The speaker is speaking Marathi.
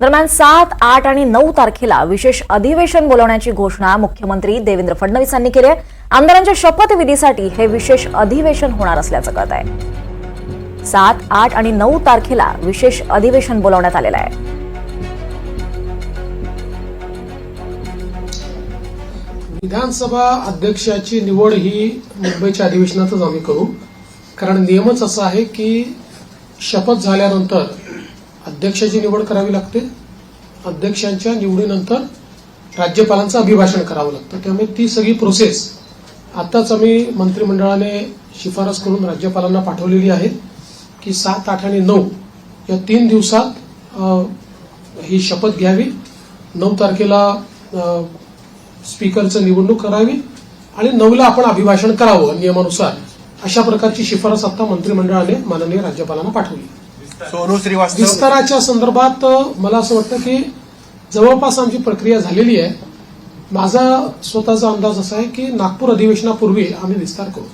दरम्यान 7, 8 आणि 9 तारखेला विशेष अधिवेशन बोलवण्याची घोषणा मुख्यमंत्री देवेंद्र फडणवीस यांनी केली आहे। आमदारांच्या शपथविधीसाठी हे विशेष अधिवेशन होणार असल्याचं कळत आहे। 7, 8 आणि 9 तारखेला विशेष अधिवेशन बोलवण्यात आलेलं आहे। विधानसभा अध्यक्षाची निवड ही मुंबईच्या अधिवेशनातच आम्ही करू, कारण नियमच असा आहे की शपथ झाल्यानंतर अध्यक्षाची निवड करावी लागते। अध्यक्षांच्या निवडीनंतर राज्यपालांचं अभिभाषण करावं लागतं। त्यामुळे ती सगळी प्रोसेस आताच आम्ही मंत्रिमंडळाने शिफारस करून राज्यपालांना पाठवलेली आहे की 7, 8 आणि 9 या 3 दिवसात ही शपथ घ्यावी। 9 तारखेला स्पीकरचं निवडणूक करावी आणि 9ला आपण अभिभाषण करावं नियमानुसार, अशा प्रकारची शिफारस आता मंत्रिमंडळाने माननीय राज्यपालांना पाठवली। सोनू श्रीवास्तव विस्ताराच्या संदर्भात मला असं वाटतं की जवळपास आमची प्रक्रिया झालेली आहे। माझा स्वतःचा अंदाज असा आहे की नागपूर अधिवेशनापूर्वी आम्ही विस्तार करू।